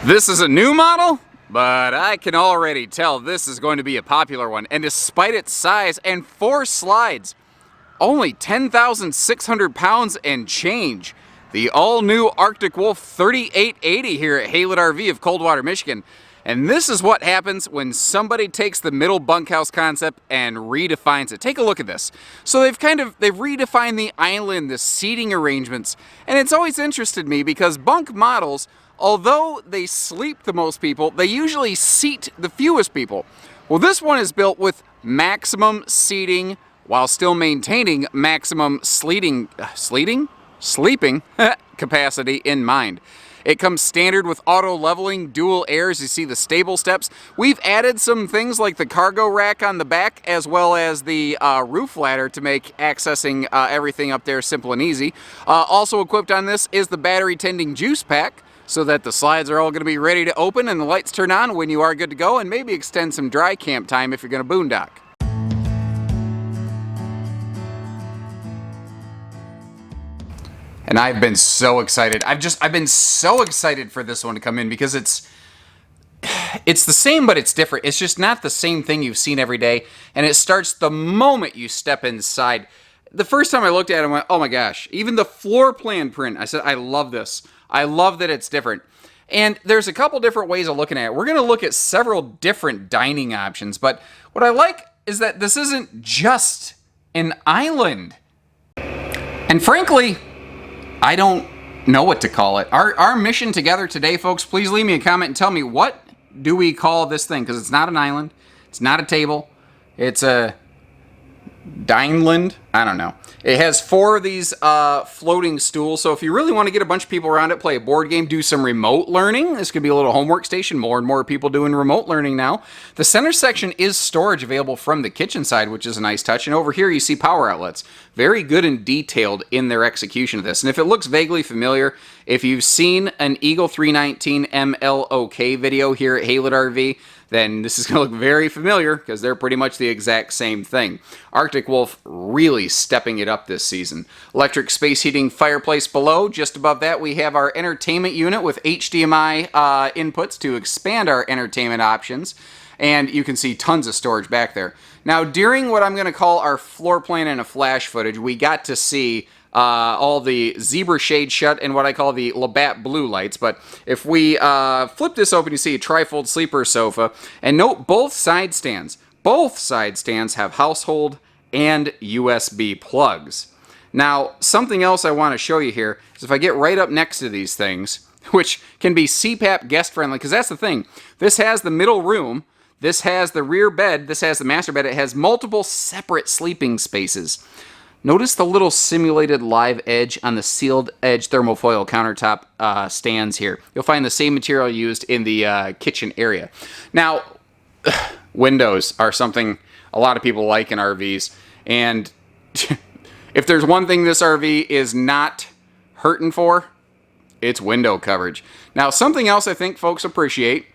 This is a new model, but I can already tell this is going to be a popular one. And despite its size and 4 slides, only 10,600 pounds and change. The all-new Arctic Wolf 3880 here at Haylett RV of Coldwater, Michigan. And this is what happens when somebody takes the middle bunkhouse concept and redefines it. Take a look at this. So they've redefined the island, the seating arrangements, and it's always interested me because bunk models, although they sleep the most people, they usually seat the fewest people. Well, this one is built with maximum seating while still maintaining maximum sleeping capacity in mind. It comes standard with auto leveling, dual airs. You see the stable steps. We've added some things like the cargo rack on the back as well as the roof ladder to make accessing everything up there simple and easy. Also equipped on this is the battery tending juice pack so that the slides are all going to be ready to open and the lights turn on when you are good to go, and maybe extend some dry camp time if you're going to boondock. And I've been so excited. I've been so excited for this one to come in because it's the same, but it's different. It's just not the same thing you've seen every day. And it starts the moment you step inside. The first time I looked at it, I went, oh my gosh. Even the floor plan print, I said, I love this. I love that it's different. And there's a couple different ways of looking at it. We're going to look at several different dining options. But what I like is that this isn't just an island. And frankly, I don't know what to call it. Our mission together today, folks, please leave me a comment and tell me, what do we call this thing? Because it's not an island. It's not a table. It's a dineland. I don't know. It has 4 of these floating stools. So if you really want to get a bunch of people around it, play a board game, do some remote learning, this could be a little homework station. More and more people doing remote learning now. The center section is storage available from the kitchen side, which is a nice touch. And over here you see power outlets. Very good and detailed in their execution of this. And if it looks vaguely familiar, if you've seen an Eagle 319 MLOK video here at Haylett RV, then this is going to look very familiar because they're pretty much the exact same thing. Arctic Wolf really stepping it up this season. Electric space heating fireplace below. Just above that we have our entertainment unit with HDMI inputs to expand our entertainment options. And you can see tons of storage back there. Now, during what I'm going to call our floor plan and a flash footage, we got to see all the zebra shade shut and what I call the Labatt blue lights. But if we flip this open, you see a trifold sleeper sofa. And note both side stands. Both side stands have household and USB plugs. Now, something else I want to show you here is if I get right up next to these things, which can be CPAP guest friendly, because that's the thing. This has the middle room. This has the rear bed. This has the master bed. It has multiple separate sleeping spaces. Notice the little simulated live edge on the sealed edge thermofoil countertop stands here. You'll find the same material used in the kitchen area. Now, windows are something a lot of people like in RVs. And if there's one thing this RV is not hurting for, it's window coverage. Now, something else I think folks appreciate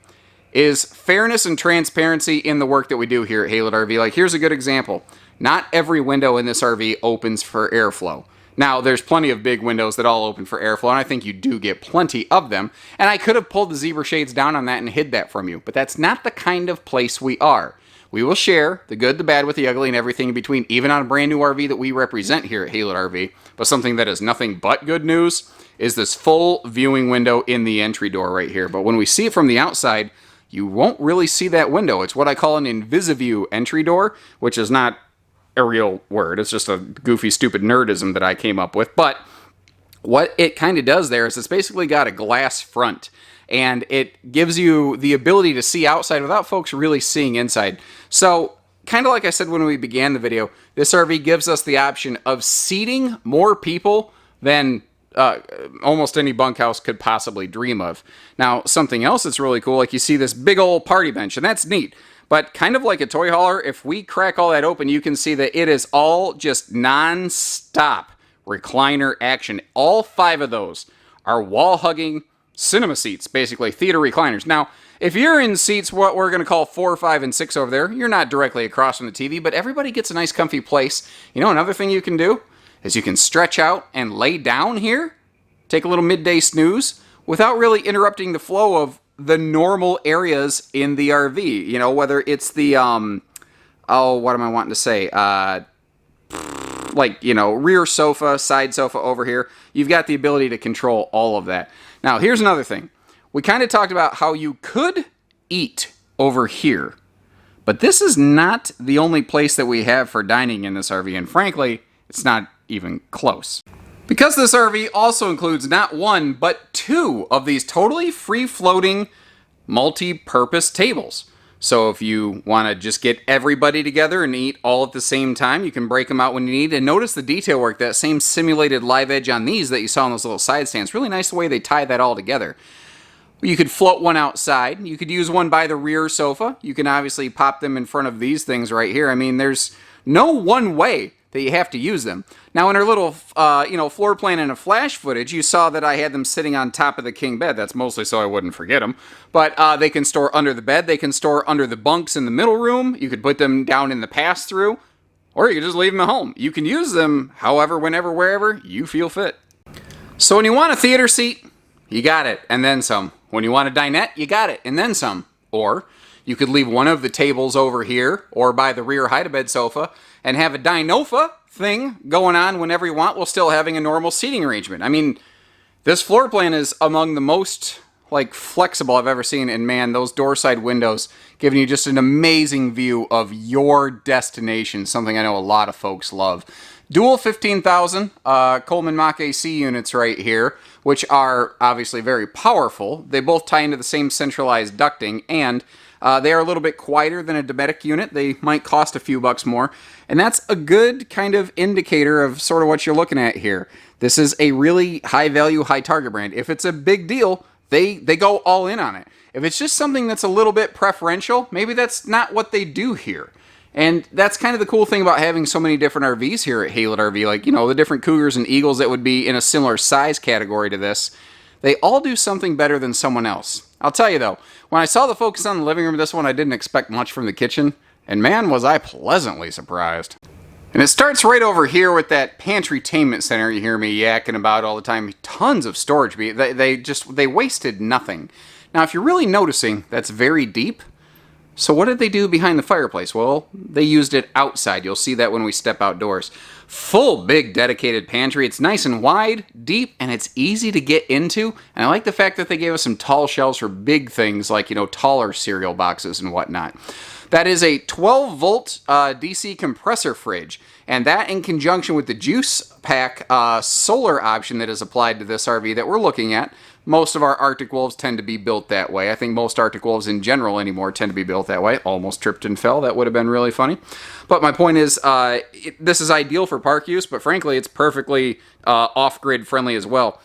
is fairness and transparency in the work that we do here at Haylett RV. Like, here's a good example. Not every window in this RV opens for airflow. Now, there's plenty of big windows that all open for airflow, and I think you do get plenty of them. And I could have pulled the zebra shades down on that and hid that from you, but that's not the kind of place we are. We will share the good, the bad with the ugly, and everything in between, even on a brand new RV that we represent here at Haylett RV. But something that is nothing but good news is this full viewing window in the entry door right here. But when we see it from the outside, you won't really see that window. It's what I call an Invisiview entry door, which is not a real word. It's just a goofy, stupid nerdism that I came up with. But what it kind of does there is it's basically got a glass front, and it gives you the ability to see outside without folks really seeing inside. So, kind of like I said when we began the video, this RV gives us the option of seating more people than almost any bunkhouse could possibly dream of. Now, something else that's really cool, like you see this big old party bench, and that's neat. But kind of like a toy hauler, if we crack all that open, you can see that it is all just non-stop recliner action. All 5 of those are wall-hugging cinema seats, basically theater recliners. Now, if you're in seats what we're going to call 4, 5, and 6 over there, you're not directly across from the TV, but everybody gets a nice comfy place. You know, another thing you can do is you can stretch out and lay down here, take a little midday snooze, without really interrupting the flow of the normal areas in the RV. You know, whether it's the, oh, what am I wanting to say? Like, you know, rear sofa, side sofa over here. You've got the ability to control all of that. Now, here's another thing. We kind of talked about how you could eat over here. But this is not the only place that we have for dining in this RV, and frankly, it's not even close. Because this RV also includes not one, but two of these totally free-floating, multi-purpose tables. So if you want to just get everybody together and eat all at the same time, you can break them out when you need. And notice the detail work, that same simulated live edge on these that you saw on those little side stands. Really nice the way they tie that all together. You could float one outside. You could use one by the rear sofa. You can obviously pop them in front of these things right here. I mean, there's no one way that you have to use them. Now, in our little, floor plan and a flash footage, you saw that I had them sitting on top of the king bed. That's mostly so I wouldn't forget them. But they can store under the bed. They can store under the bunks in the middle room. You could put them down in the pass-through. Or you could just leave them at home. You can use them however, whenever, wherever you feel fit. So when you want a theater seat, you got it, and then some. When you want a dinette, you got it, and then some. Or you could leave one of the tables over here or by the rear hide-a-bed sofa and have a dinofa thing going on whenever you want while still having a normal seating arrangement. I mean, this floor plan is among the most flexible I've ever seen, and man, those door side windows giving you just an amazing view of your destination, something I know a lot of folks love. Dual 15,000 Coleman Mach AC units right here, which are obviously very powerful. They both tie into the same centralized ducting, and they are a little bit quieter than a Dometic unit. They might cost a few bucks more, and that's a good kind of indicator of sort of what you're looking at here. This is a really high-value, high-target brand. If it's a big deal, they go all in on it. If it's just something that's a little bit preferential, maybe that's not what they do here. And that's kind of the cool thing about having so many different RVs here at Haylett RV. Like, you know, the different Cougars and Eagles that would be in a similar size category to this. They all do something better than someone else. I'll tell you though, when I saw the focus on the living room of this one, I didn't expect much from the kitchen. And man, was I pleasantly surprised. And it starts right over here with that pantry-tainment center you hear me yakking about all the time. Tons of storage. They wasted nothing. Now, if you're really noticing, that's very deep. So what did they do behind the fireplace? Well, they used it outside. You'll see that when we step outdoors. Full, big, dedicated pantry. It's nice and wide, deep, and it's easy to get into. And I like the fact that they gave us some tall shelves for big things like, you know, taller cereal boxes and whatnot. That is a 12-volt DC compressor fridge. And that in conjunction with the juice pack solar option that is applied to this RV that we're looking at. Most of our Arctic Wolves tend to be built that way. I think most Arctic Wolves in general anymore tend to be built that way. Almost tripped and fell. That would have been really funny. But my point is, this is ideal for park use, but frankly, it's perfectly off-grid friendly as well.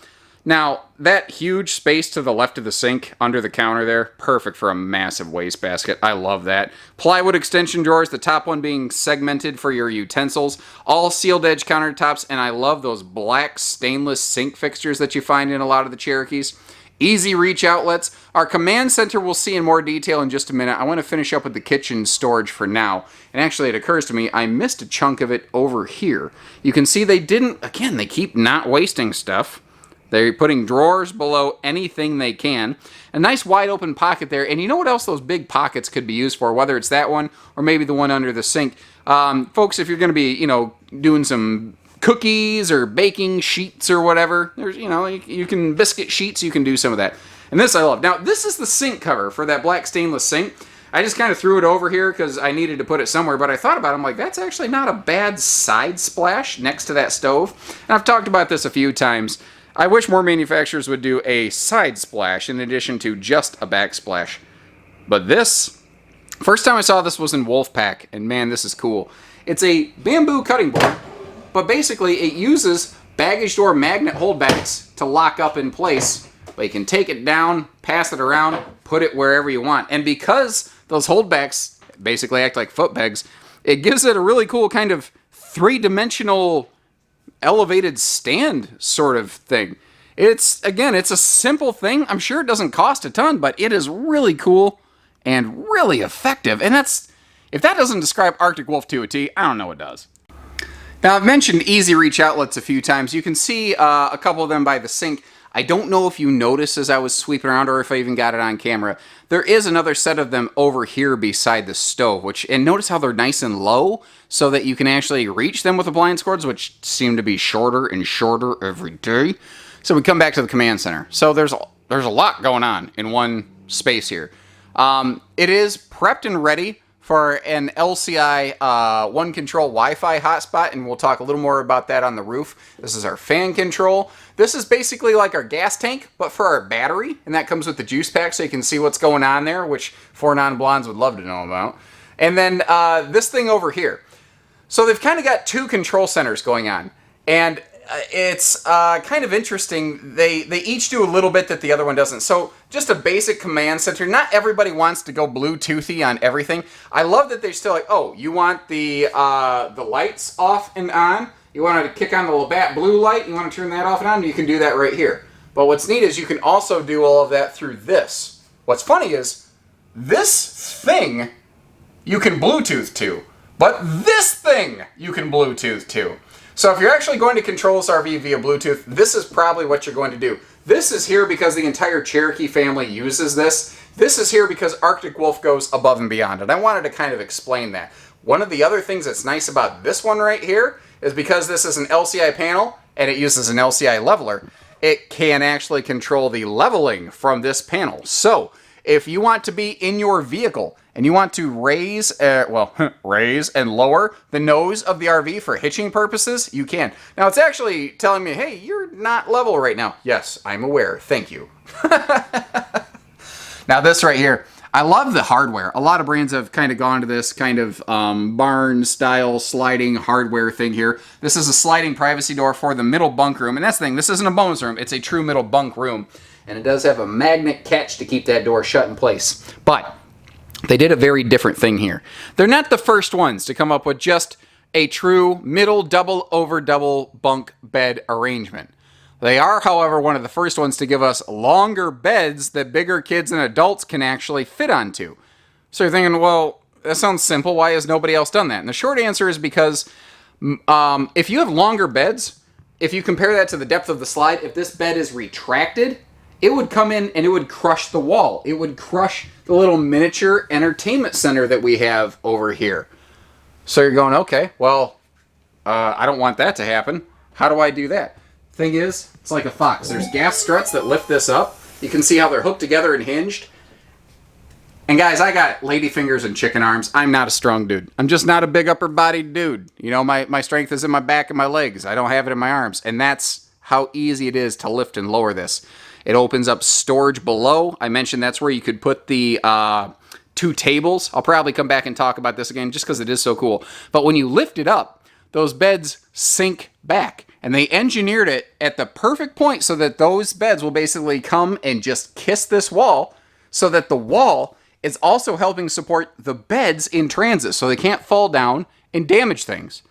Now, that huge space to the left of the sink under the counter there, perfect for a massive wastebasket. I love that. Plywood extension drawers, the top one being segmented for your utensils. All sealed edge countertops, and I love those black stainless sink fixtures that you find in a lot of the Cherokees. Easy reach outlets. Our command center we'll see in more detail in just a minute. I want to finish up with the kitchen storage for now. And actually, it occurs to me, I missed a chunk of it over here. You can see they keep not wasting stuff. They're putting drawers below anything they can. A nice wide open pocket there. And you know what else those big pockets could be used for? Whether it's that one or maybe the one under the sink. Folks, if you're going to be, doing some cookies or baking sheets or whatever, there's, you can biscuit sheets. You can do some of that. And this I love. Now, this is the sink cover for that black stainless sink. I just kind of threw it over here because I needed to put it somewhere. But I thought about it. I'm like, that's actually not a bad side splash next to that stove. And I've talked about this a few times. I wish more manufacturers would do a side splash in addition to just a backsplash. But this, first time I saw this was in Wolfpack, and man, this is cool. It's a bamboo cutting board, but basically it uses baggage door magnet holdbacks to lock up in place. But you can take it down, pass it around, put it wherever you want. And because those holdbacks basically act like foot pegs, it gives it a really cool kind of three-dimensional elevated stand sort of thing. It's a simple thing. I'm sure it doesn't cost a ton, but it is really cool and really effective. And if that doesn't describe Arctic Wolf to a T, I don't know what does. Now, I've mentioned easy reach outlets a few times. You can see a couple of them by the sink. I don't know if you noticed as I was sweeping around or if I even got it on camera. There is another set of them over here beside the stove, and notice how they're nice and low so that you can actually reach them with appliance cords, which seem to be shorter and shorter every day. So we come back to the command center. So there's a lot going on in one space here. It is prepped and ready for an LCI one control Wi-Fi hotspot, and we'll talk a little more about that on the roof. This is our fan control. This is basically like our gas tank, but for our battery, and that comes with the juice pack, so you can see what's going on there, which 4 non-blondes would love to know about. And then this thing over here. So they've kind of got 2 control centers going on, and it's kind of interesting. They each do a little bit that the other one doesn't. So just a basic command center. Not everybody wants to go Bluetoothy on everything. I love that they're still like, oh, you want the lights off and on? You want to kick on the Labatt blue light? You want to turn that off and on? You can do that right here. But what's neat is you can also do all of that through this. What's funny is this thing you can Bluetooth to, but this thing you can Bluetooth to. So if you're actually going to control this RV via Bluetooth, this is probably what you're going to do. This is here because the entire Cherokee family uses this. This is here because Arctic Wolf goes above and beyond, and I wanted to kind of explain that. One of the other things that's nice about this one right here is because this is an LCI panel and it uses an LCI leveler, it can actually control the leveling from this panel. So if you want to be in your vehicle and you want to raise and lower the nose of the RV for hitching purposes, you can. Now it's actually telling me, hey, you're not level right now. Yes, I'm aware. Thank you. Now this right here, I love the hardware. A lot of brands have kind of gone to this kind of barn style sliding hardware thing here. This is a sliding privacy door for the middle bunk room. And that's the thing, this isn't a bonus room, it's a true middle bunk room. And it does have a magnet catch to keep that door shut in place. But they did a very different thing here. They're not the first ones to come up with just a true middle double over double bunk bed arrangement. They are, however, one of the first ones to give us longer beds that bigger kids and adults can actually fit onto. So you're thinking, well, that sounds simple. Why has nobody else done that? And the short answer is because if you have longer beds, if you compare that to the depth of the slide, if this bed is retracted, it would come in and it would crush the wall. It would crush the little miniature entertainment center that we have over here. So you're going, okay, well, I don't want that to happen. How do I do that? Thing is, it's like a fox. There's gas struts that lift this up. You can see how they're hooked together and hinged. And guys, I got lady fingers and chicken arms. I'm not a strong dude. I'm just not a big upper bodied dude. You know, my strength is in my back and my legs. I don't have it in my arms. And that's how easy it is to lift and lower this. It opens up storage below. I mentioned that's where you could put the 2 tables. I'll probably come back and talk about this again just because it is so cool. But when you lift it up, those beds sink back. And they engineered it at the perfect point so that those beds will basically come and just kiss this wall so that the wall is also helping support the beds in transit so they can't fall down and damage things.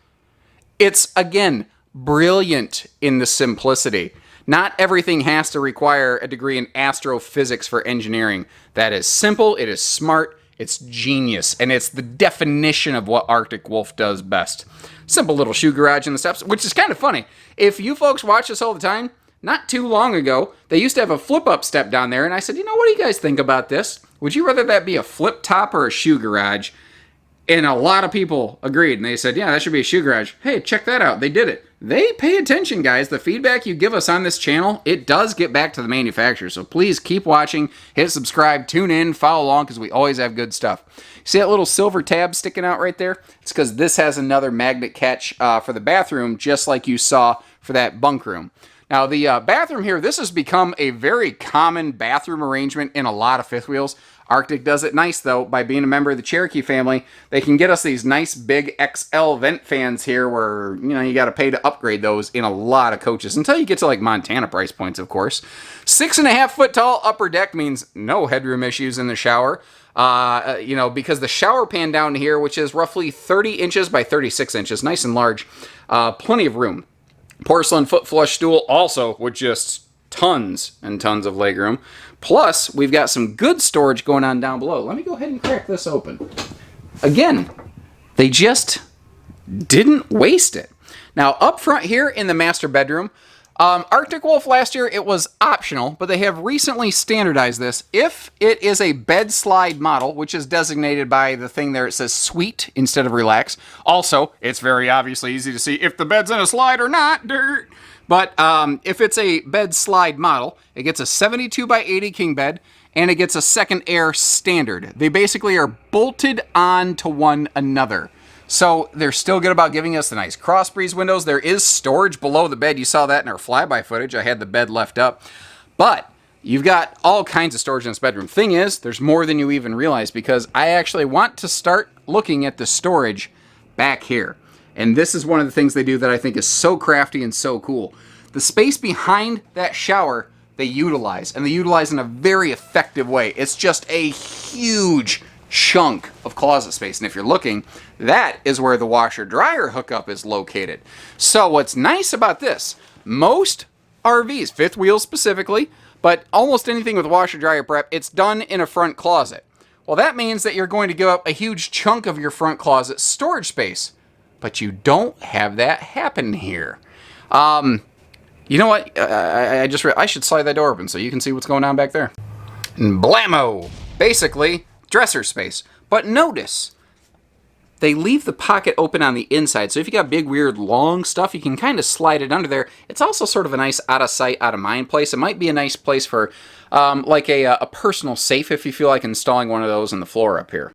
It's, again, brilliant in the simplicity. Not everything has to require a degree in astrophysics for engineering. That is simple, it is smart, it's genius, and it's the definition of what Arctic Wolf does best. Simple little shoe garage in the steps, which is kind of funny. If you folks watch this all the time, not too long ago, they used to have a flip-up step down there, and I said, you know, what do you guys think about this? Would you rather that be a flip top or a shoe garage? And a lot of people agreed, and they said, yeah, that should be a shoe garage. Hey, check that out. They did it. They pay attention, guys. The feedback you give us on this channel, it does get back to the manufacturer. So please keep watching, hit subscribe, tune in, follow along, because we always have good stuff. See that little silver tab sticking out right there? It's because this has another magnet catch for the bathroom, just like you saw for that bunk room. Now, the bathroom here, this has become a very common bathroom arrangement in a lot of fifth wheels. Arctic does it nice, though, by being a member of the Cherokee family. They can get us these nice big XL vent fans here where, you know, you got to pay to upgrade those in a lot of coaches until you get to, like, Montana price points, of course. 6.5 foot tall upper deck means no headroom issues in the shower. You know, because the shower pan down here, which is roughly 30 inches by 36 inches, nice and large, plenty of room. Porcelain foot flush stool also with just tons and tons of legroom. Plus, we've got some good storage going on down below. Let me go ahead and crack this open. Again, they just didn't waste it. Now, up front here in the master bedroom, Arctic Wolf last year, it was optional, but they have recently standardized this. If it is a bed slide model, which is designated by the thing there, it says suite instead of relax. Also, it's very obviously easy to see if the bed's in a slide or not. Dirt. But if it's a bed slide model, it gets a 72 by 80 king bed, and it gets a second air standard. They basically are bolted on to one another. So they're still good about giving us the nice cross breeze windows. There is storage below the bed. You saw that in our flyby footage. I had the bed left up. But you've got all kinds of storage in this bedroom. Thing is, there's more than you even realize, because I actually want to start looking at the storage back here. And this is one of the things they do that I think is so crafty and so cool. The space behind that shower they utilize, and they utilize in a very effective way. It's just a huge chunk of closet space. And if you're looking, that is where the washer dryer hookup is located. So what's nice about this, most RVs, fifth wheels specifically, but almost anything with washer dryer prep, it's done in a front closet. Well, that means that you're going to give up a huge chunk of your front closet storage space, but you don't have that happen here. You know what? I should slide that door open so you can see what's going on back there. And blammo! Basically, dresser space. But notice, they leave the pocket open on the inside. So if you got big, weird, long stuff, you can kind of slide it under there. It's also sort of a nice out of sight, out of mind place. It might be a nice place for like a personal safe if you feel like installing one of those in the floor up here.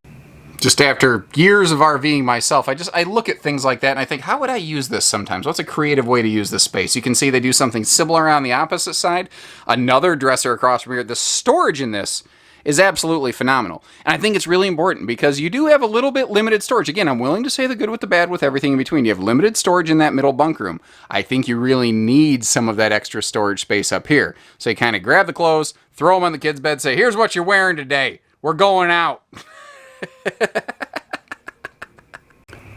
Just after years of RVing myself, I look at things like that and I think, how would I use this sometimes? What's a creative way to use this space? You can see they do something similar on the opposite side. Another dresser across from here. The storage in this is absolutely phenomenal. And I think it's really important because you do have a little bit limited storage. Again, I'm willing to say the good with the bad with everything in between. You have limited storage in that middle bunk room. I think you really need some of that extra storage space up here. So you kind of grab the clothes, throw them on the kids' bed, say, here's what you're wearing today. We're going out.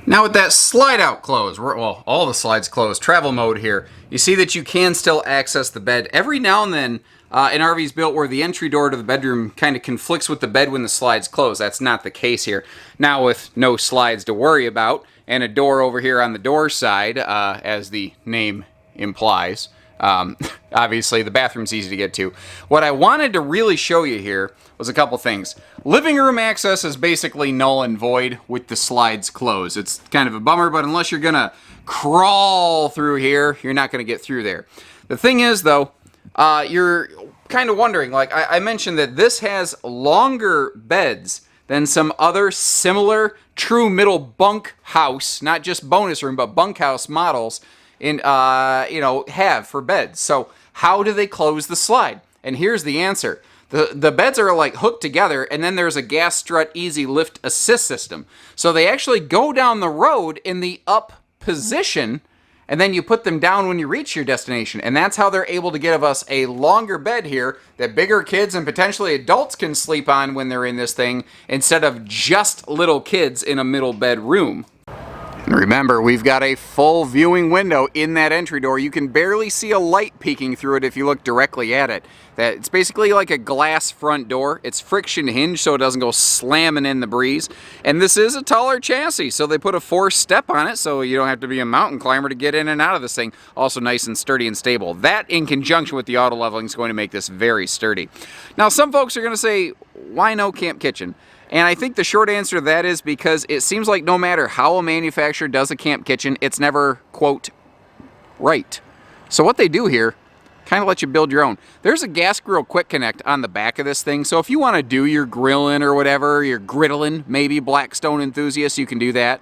Now with that slide out close, well, all the slides closed, travel mode here, you see that you can still access the bed. Every now and then, an RV's built where the entry door to the bedroom kind of conflicts with the bed when the slides close. That's not the case here. Now with no slides to worry about, and a door over here on the door side, as the name implies, obviously the bathroom's easy to get to. What I wanted to really show you here was a couple things. Living room access is basically null and void with the slides closed. It's kind of a bummer, but unless you're gonna crawl through here, you're not gonna get through there. The thing is though, you're kind of wondering, like I mentioned that this has longer beds than some other similar true middle bunk house, not just bonus room, but bunkhouse models in, have for beds. So how do they close the slide? And here's the answer. The beds are like hooked together, and then there's a gas strut easy lift assist system. So they actually go down the road in the up position, and then you put them down when you reach your destination. And that's how they're able to give us a longer bed here that bigger kids and potentially adults can sleep on when they're in this thing, instead of just little kids in a middle bedroom. And remember, we've got a full viewing window in that entry door. You can barely see a light peeking through it if you look directly at it. It's basically like a glass front door. It's friction hinged so it doesn't go slamming in the breeze. And this is a taller chassis, so they put a 4-step on it so you don't have to be a mountain climber to get in and out of this thing. Also nice and sturdy and stable. That, in conjunction with the auto leveling, is going to make this very sturdy. Now, some folks are going to say, why no camp kitchen? And I think the short answer to that is because it seems like no matter how a manufacturer does a camp kitchen, it's never, quote, right. So what they do here, kind of let you build your own. There's a gas grill quick connect on the back of this thing. So if you want to do your grilling or whatever, your griddling, maybe Blackstone enthusiast, you can do that.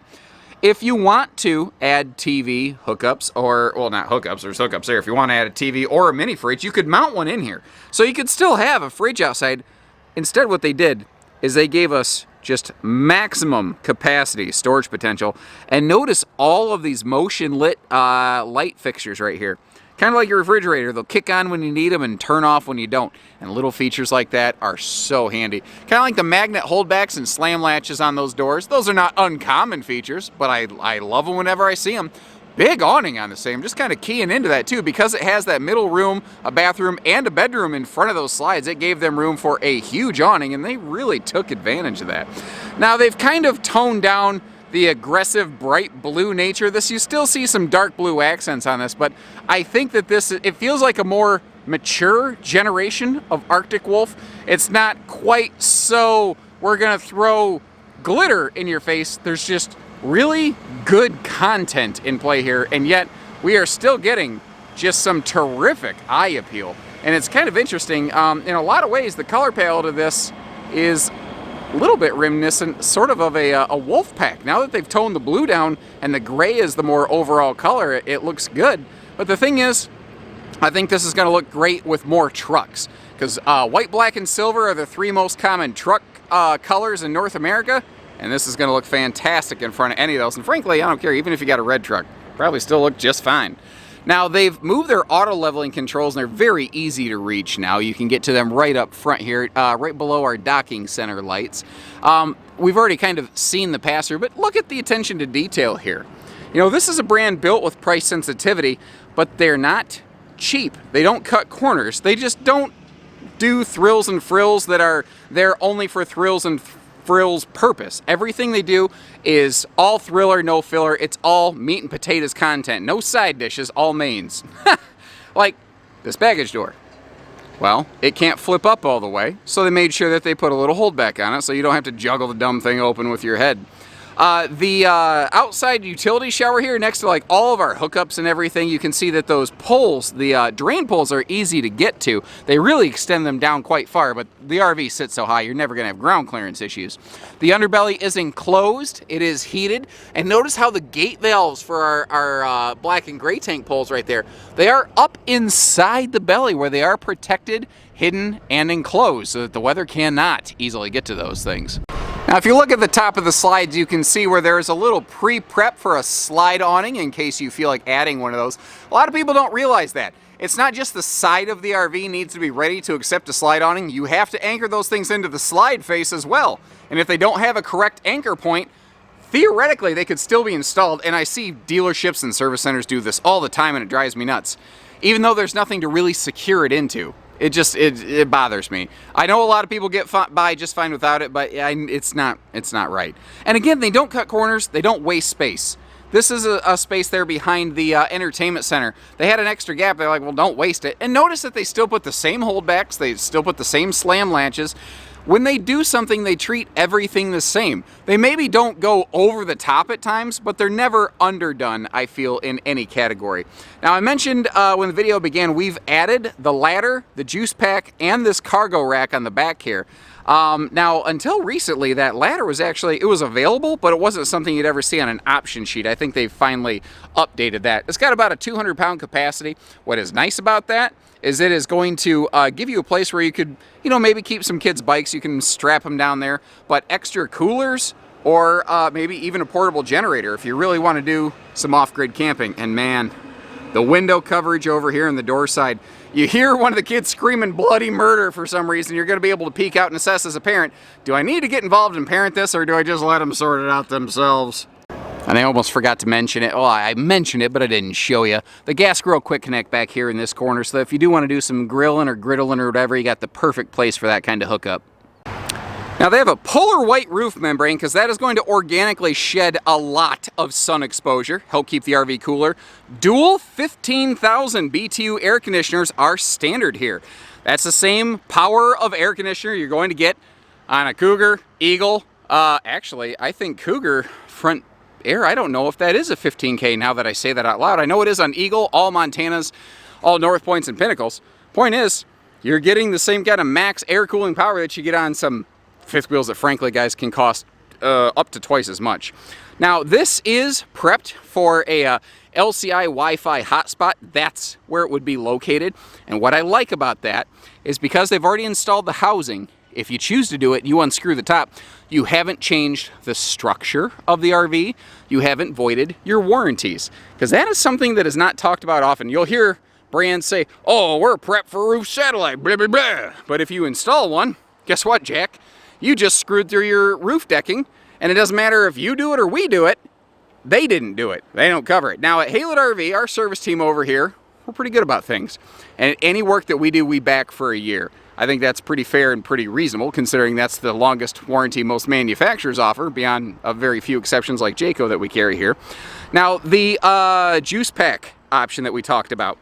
If you want to add TV hookups, or, well, not hookups, there's hookups there. If you want to add a TV or a mini fridge, you could mount one in here. So you could still have a fridge outside. Instead, what they did is they gave us just maximum capacity, storage potential. And notice all of these motion lit light fixtures right here. Kind of like your refrigerator. They'll kick on when you need them and turn off when you don't. And little features like that are so handy. Kind of like the magnet holdbacks and slam latches on those doors. Those are not uncommon features, but I love them whenever I see them. Big awning on the same, just kind of keying into that too, because it has that middle room, a bathroom, and a bedroom in front of those slides. It gave them room for a huge awning, and they really took advantage of that. Now, they've kind of toned down the aggressive bright blue nature of this. You still see some dark blue accents on this, but I think that it feels like a more mature generation of Arctic Wolf. It's not quite so we're gonna throw glitter in your face. There's just really good content in play here, and yet we are still getting just some terrific eye appeal. And it's kind of interesting. In a lot of ways, the color palette of this is a little bit reminiscent sort of a wolf pack. Now that they've toned the blue down and the gray is the more overall color, it looks good. But the thing is, I think this is going to look great with more trucks, because white, black, and silver are the three most common truck colors in North America, and this is going to look fantastic in front of any of those. And frankly, I don't care, even if you got a red truck, probably still look just fine. Now, they've moved their auto leveling controls, and they're very easy to reach now. You can get to them right up front here, right below our docking center lights. We've already kind of seen the pass-through, but look at the attention to detail here. You know, this is a brand built with price sensitivity, but they're not cheap. They don't cut corners. They just don't do thrills and frills that are there only for thrills and frills purpose. Everything they do is all thriller, no filler. It's all meat and potatoes content. No side dishes, all mains. Like this baggage door. Well, it can't flip up all the way, so they made sure that they put a little holdback on it so you don't have to juggle the dumb thing open with your head. The outside utility shower here, next to like all of our hookups and everything, you can see that those poles, the drain poles, are easy to get to. They really extend them down quite far, but the RV sits so high, you're never going to have ground clearance issues. The underbelly is enclosed, it is heated, and notice how the gate valves for our black and gray tank poles right there, they are up inside the belly where they are protected, hidden, and enclosed so that the weather cannot easily get to those things. Now, if you look at the top of the slides, you can see where there's a little pre-prep for a slide awning in case you feel like adding one of those. A lot of people don't realize that. It's not just the side of the RV needs to be ready to accept a slide awning. You have to anchor those things into the slide face as well. And if they don't have a correct anchor point, theoretically, they could still be installed. And I see dealerships and service centers do this all the time, and it drives me nuts. Even though there's nothing to really secure it into. It bothers me. I know a lot of people get by just fine without it, but it's not right. And again, they don't cut corners. They don't waste space. This is a space there behind the entertainment center. They had an extra gap. They're like, well, don't waste it. And notice that they still put the same holdbacks. They still put the same slam latches. When they do something, they treat everything the same. They maybe don't go over the top at times, but they're never underdone, I feel, in any category. Now, I mentioned when the video began, we've added the ladder, the juice pack, and this cargo rack on the back here. Now, until recently, that ladder was actually, it was available, but it wasn't something you'd ever see on an option sheet. I think they've finally updated that. It's got about a 200-pound capacity. What is nice about that is it is going to give you a place where you could, you know, maybe keep some kids' bikes. You can strap them down there, but extra coolers or maybe even a portable generator if you really want to do some off-grid camping. And man, the window coverage over here on the door side, you hear one of the kids screaming bloody murder for some reason, you're going to be able to peek out and assess as a parent, do I need to get involved and parent this, or do I just let them sort it out themselves? And I almost forgot to mention it. Well, I mentioned it, but I didn't show you. The gas grill quick connect back here in this corner, so if you do want to do some grilling or griddling or whatever, you got the perfect place for that kind of hookup. Now, they have a polar white roof membrane because that is going to organically shed a lot of sun exposure, help keep the RV cooler. Dual 15,000 BTU air conditioners are standard here. That's the same power of air conditioner you're going to get on a Cougar, Eagle. Actually, I think Cougar front air, I don't know if that is a 15K now that I say that out loud. I know it is on Eagle, all Montanas, all North Points and Pinnacles. Point is, you're getting the same kind of max air cooling power that you get on some fifth wheels that frankly, guys, can cost up to twice as much. Now, this is prepped for a LCI Wi-Fi hotspot. That's where it would be located. And what I like about that is because they've already installed the housing, if you choose to do it, you unscrew the top, you haven't changed the structure of the RV, you haven't voided your warranties. Because that is something that is not talked about often. You'll hear brands say, oh, we're prepped for roof satellite, blah, blah, blah. But if you install one, guess what, Jack? You just screwed through your roof decking, and it doesn't matter if you do it or we do it, they didn't do it. They don't cover it. Now, at Haylett RV, our service team over here, we're pretty good about things. And any work that we do, we back for a year. I think that's pretty fair and pretty reasonable, considering that's the longest warranty most manufacturers offer, beyond a very few exceptions like Jayco that we carry here. Now, the juice pack option that we talked about,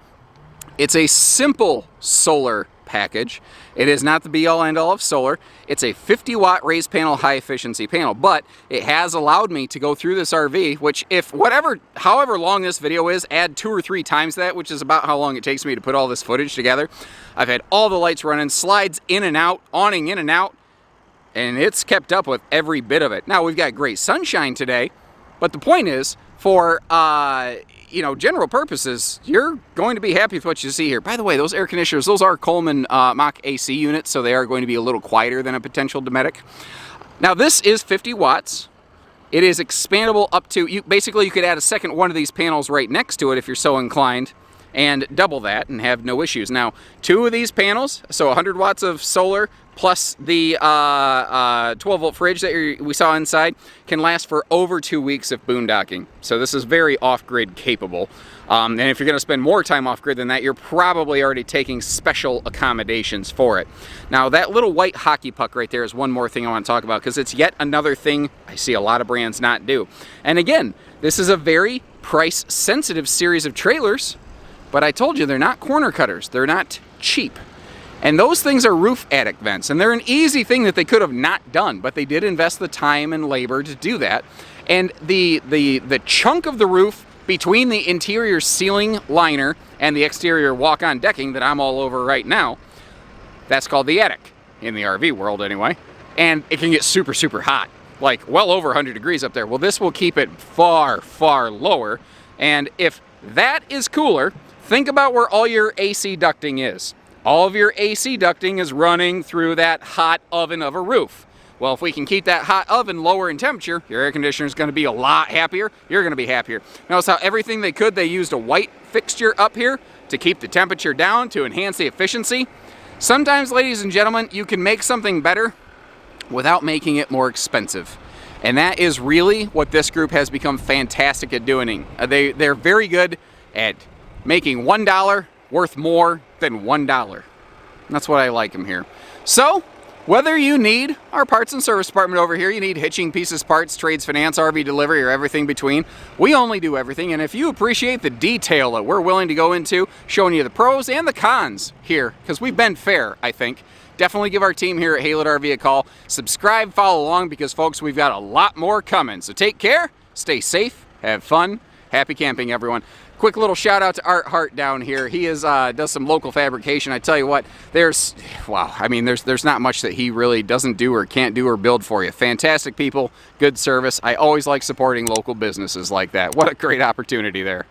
it's a simple solar package. It is not the be-all end-all of solar. It's a 50-watt raised panel, high-efficiency panel, but it has allowed me to go through this RV, which however long this video is, add 2 or 3 times that, which is about how long it takes me to put all this footage together. I've had all the lights running, slides in and out, awning in and out, and it's kept up with every bit of it. Now, we've got great sunshine today, but the point is, for general purposes, you're going to be happy with what you see here. By the way, those air conditioners, those are Coleman Mach AC units, so they are going to be a little quieter than a potential Dometic. Now, this is 50 watts. It is expandable up to, basically you could add a second one of these panels right next to it if you're so inclined, and double that and have no issues. Now, 2 of these panels, so 100 watts of solar plus the 12-volt fridge that we saw inside, can last for over 2 weeks of boondocking. So this is very off-grid capable. And if you're going to spend more time off-grid than that, you're probably already taking special accommodations for it. Now, that little white hockey puck right there is one more thing I want to talk about, because it's yet another thing I see a lot of brands not do. And again, this is a very price-sensitive series of trailers, but I told you they're not corner cutters. They're not cheap. And those things are roof attic vents, and they're an easy thing that they could have not done, but they did invest the time and labor to do that. And the chunk of the roof between the interior ceiling liner and the exterior walk-on decking that I'm all over right now, that's called the attic, in the RV world anyway. And it can get super, super hot, like well over 100 degrees up there. Well, this will keep it far, far lower. And if that is cooler, think about where all your AC ducting is. All of your AC ducting is running through that hot oven of a roof. Well, if we can keep that hot oven lower in temperature, your air conditioner is going to be a lot happier. You're going to be happier. Notice how everything they could, they used a white fixture up here to keep the temperature down, to enhance the efficiency. Sometimes, ladies and gentlemen, you can make something better without making it more expensive. And that is really what this group has become fantastic at doing. They're very good at making $1 worth more than $1. That's what I like them here. So, whether you need our parts and service department over here, you need hitching, pieces, parts, trades, finance, RV delivery, or everything between, we only do everything. And if you appreciate the detail that we're willing to go into, showing you the pros and the cons here, because we've been fair, I think, definitely give our team here at Haylett RV a call. Subscribe, follow along, because, folks, we've got a lot more coming. So take care, stay safe, have fun, happy camping, everyone. Quick little shout out to Art Hart down here. He does some local fabrication. I tell you what, there's not much that he really doesn't do or can't do or build for you. Fantastic people, good service. I always like supporting local businesses like that. What a great opportunity there.